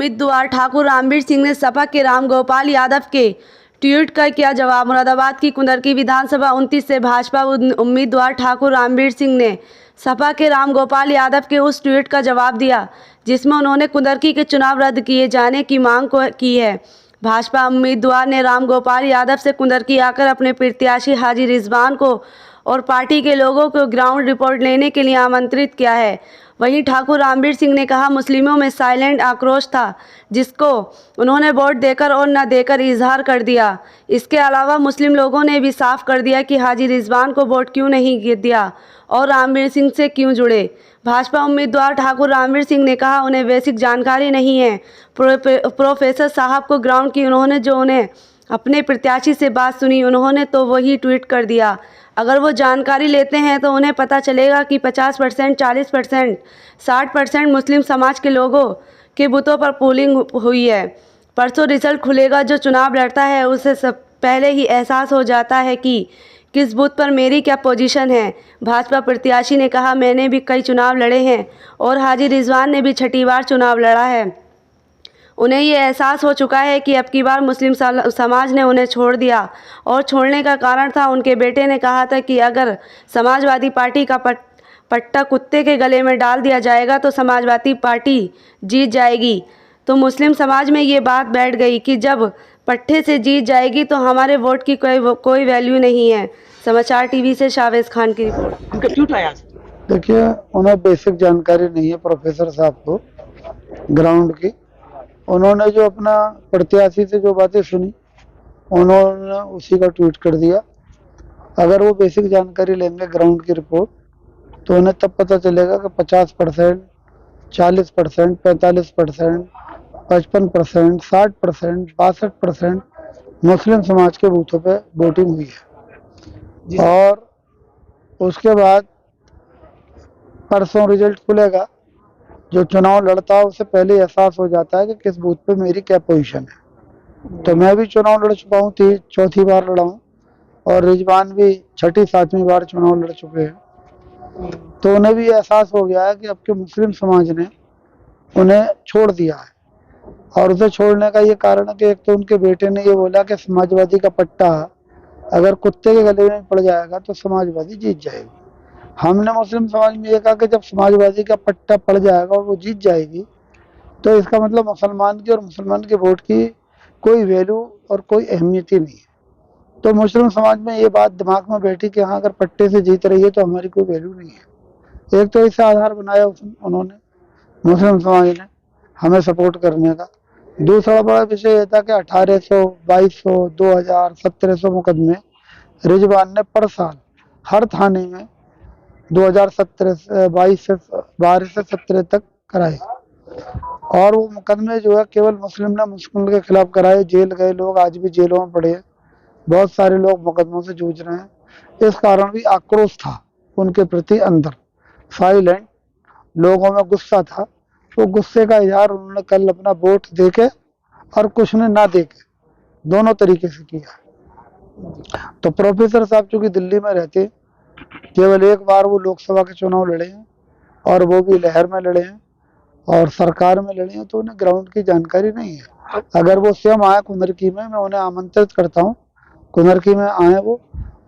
उम्मीदवार ठाकुर रामवीर सिंह ने सपा के रामगोपाल यादव के ट्वीट का किया जवाब। मुरादाबाद की कुंदरकी विधानसभा 29 से भाजपा उम्मीदवार ठाकुर रामवीर सिंह ने सपा के रामगोपाल यादव के उस ट्वीट का जवाब दिया जिसमें उन्होंने कुंदरकी के चुनाव रद्द किए जाने की मांग की है। भाजपा उम्मीदवार ने रामगोपाल यादव से कुंदरकी आकर अपने प्रत्याशी हाजी रिजवान को और पार्टी के लोगों को ग्राउंड रिपोर्ट लेने के लिए आमंत्रित किया है। वहीं ठाकुर रामवीर सिंह ने कहा, मुस्लिमों में साइलेंट आक्रोश था जिसको उन्होंने वोट देकर और न देकर इजहार कर दिया। इसके अलावा मुस्लिम लोगों ने भी साफ कर दिया कि हाजी रिजवान को वोट क्यों नहीं दिया और रामवीर सिंह से क्यों जुड़े। भाजपा उम्मीदवार ठाकुर रामवीर सिंह ने कहा, उन्हें बेसिक जानकारी नहीं है। प्रोफेसर साहब को ग्राउंड की उन्होंने जो उन्हें अपने प्रत्याशी से बात सुनी उन्होंने तो वही ट्वीट कर दिया। अगर वो जानकारी लेते हैं तो उन्हें पता चलेगा कि 50%, 40%, 60% मुस्लिम समाज के लोगों के बूथों पर पोलिंग हुई है। परसों रिजल्ट खुलेगा। जो चुनाव लड़ता है उसे सब पहले ही एहसास हो जाता है कि किस बूथ पर मेरी क्या पोजीशन है। भाजपा प्रत्याशी ने कहा, मैंने भी कई चुनाव लड़े हैं और हाजी रिजवान ने भी 6ठी बार चुनाव लड़ा है। उन्हें ये एहसास हो चुका है कि अब की बार मुस्लिम समाज ने उन्हें छोड़ दिया और छोड़ने का कारण था उनके बेटे ने कहा था कि अगर समाजवादी पार्टी का पट्टा कुत्ते के गले में डाल दिया जाएगा तो समाजवादी पार्टी जीत जाएगी। तो मुस्लिम समाज में ये बात बैठ गई कि जब पट्टे से जीत जाएगी तो हमारे वोट की कोई वैल्यू नहीं है। समाचार टीवी से शावेज खान की रिपोर्ट। उनका क्यों आया? देखिए, उन्हें बेसिक जानकारी नहीं है प्रोफेसर साहब को ग्राउंड की। उन्होंने जो अपना प्रत्याशी से जो बातें सुनी उन्होंने उसी का ट्वीट कर दिया। अगर वो बेसिक जानकारी लेंगे ग्राउंड की रिपोर्ट तो उन्हें तब पता चलेगा कि 50%, 40%, 45%, 55%, 60%, 62% मुस्लिम समाज के बूथों पे वोटिंग हुई है। और उसके बाद परसों रिजल्ट खुलेगा। जो चुनाव लड़ता है उससे पहले एहसास हो जाता है कि किस बूथ पे मेरी क्या पोजीशन है। तो मैं भी चुनाव लड़ चुका हूँ, 4थी बार लड़ा हूँ और रिजवान भी 6ठी 7वीं बार चुनाव लड़ चुके हैं। तो उन्हें भी एहसास हो गया है कि अब के मुस्लिम समाज ने उन्हें छोड़ दिया है। और उसे छोड़ने का ये कारण है कि एक तो उनके बेटे ने ये बोला कि समाजवादी का पट्टा अगर कुत्ते के गले में पड़ जाएगा तो समाजवादी जीत जाएगी। हमने मुस्लिम समाज में ये कहा कि जब समाजवादी का पट्टा पड़ जाएगा और वो जीत जाएगी तो इसका मतलब मुसलमान की और मुसलमान के वोट की कोई वैल्यू और कोई अहमियत ही नहीं है। तो मुस्लिम समाज में ये बात दिमाग में बैठी कि हाँ, अगर पट्टे से जीत रही है तो हमारी कोई वैल्यू नहीं है। एक तो इसे आधार बनाया उन्होंने मुस्लिम समाज ने हमें सपोर्ट करने का। दूसरा बड़ा विषय यह था कि 1800, 2200, 2000, 1700 मुकदमे रिजवान ने पर साल हर थाने में 2012 से 17 तक कराए। और वो मुकदमे जो है केवल मुस्लिम के खिलाफ कराए। जेल गए लोग आज भी जेलों में पड़े हैं। बहुत सारे लोग मुकदमों से जूझ रहे हैं। इस कारण भी आक्रोश था उनके प्रति अंदर, साइलेंट लोगों में गुस्सा था। वो गुस्से का इजहार उन्होंने कल अपना वोट देके और कुछ ने ना देके दोनों तरीके से किया। तो प्रोफेसर साहब चूंकि दिल्ली में रहते, केवल एक बार वो लोकसभा के चुनाव लड़े हैं और वो भी लहर में लड़े हैं और सरकार में लड़े हैं, तो उन्हें ग्राउंड की जानकारी नहीं है। अगर वो स्वयं आए कुंदरकी में, मैं उन्हें आमंत्रित करता हूँ कुंदरकी में आए वो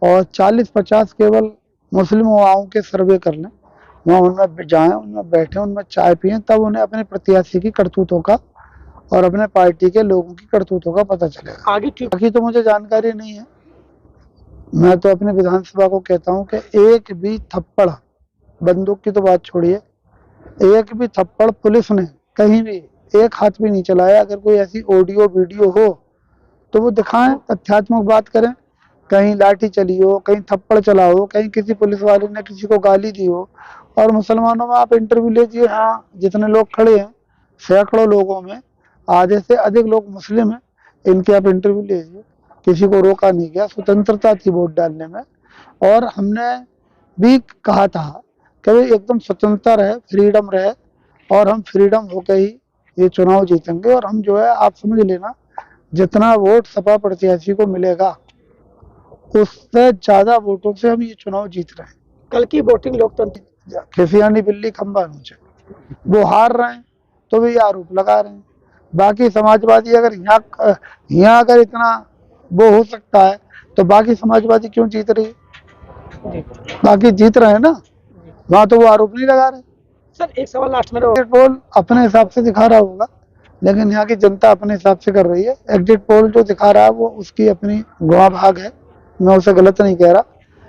और 40-50 केवल मुस्लिम युवाओं के सर्वे कर लें, वहाँ उनमें जाएं, उनमें बैठे, उनमें चाय पिए, तब उन्हें अपने प्रत्याशी की करतूतों का और अपने पार्टी के लोगों की करतूतों का पता चलेगा। बाकी तो मुझे जानकारी नहीं है। मैं तो अपने विधानसभा को कहता हूं कि एक भी थप्पड़, बंदूक की तो बात छोड़िए, एक भी थप्पड़ पुलिस ने कहीं भी एक हाथ भी नहीं चलाया। अगर कोई ऐसी ऑडियो वीडियो हो तो वो दिखाएं, तथ्यात्मक बात करें। कहीं लाठी चली हो, कहीं थप्पड़ चला हो, कहीं किसी पुलिस वाले ने किसी को गाली दी हो। और मुसलमानों में आप इंटरव्यू लीजिए, हाँ, जितने लोग खड़े हैं सैकड़ों लोगों में आधे से अधिक लोग मुस्लिम हैं, इनके आप इंटरव्यू लीजिए। किसी को रोका नहीं गया, स्वतंत्रता थी वोट डालने में। और हमने भी कहा था कि एकदम स्वतंत्रता रहे, फ्रीडम रहे और हम फ्रीडम होकर ही ये चुनाव जीतेंगे। और हम जो है, आप समझ लेना, जितना वोट सपा प्रत्याशी को मिलेगा उससे ज्यादा वोटों से हम ये चुनाव जीत रहे हैं। कल की वोटिंग लोकतंत्र खिसियानी बिल्ली खंबा नोचे, वो हार रहे हैं तो भी आरोप लगा रहे हैं। बाकी समाजवादी अगर यहाँ अगर इतना वो हो सकता है तो बाकी समाजवादी क्यों जीत रही है? बाकी जीत रहे हैं ना, वहाँ तो वो आरोप नहीं लगा रहे। सर एक सवाल लास्ट में एग्जिट पोल अपने हिसाब से दिखा रहा होगा, लेकिन यहाँ की जनता अपने हिसाब से कर रही है। एग्जिट पोल जो दिखा रहा है वो उसकी अपनी गुआ भाग है, मैं उसे गलत नहीं कह रहा,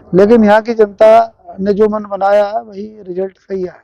लेकिन यहाँ की जनता ने जो मन बनाया है वही रिजल्ट सही है।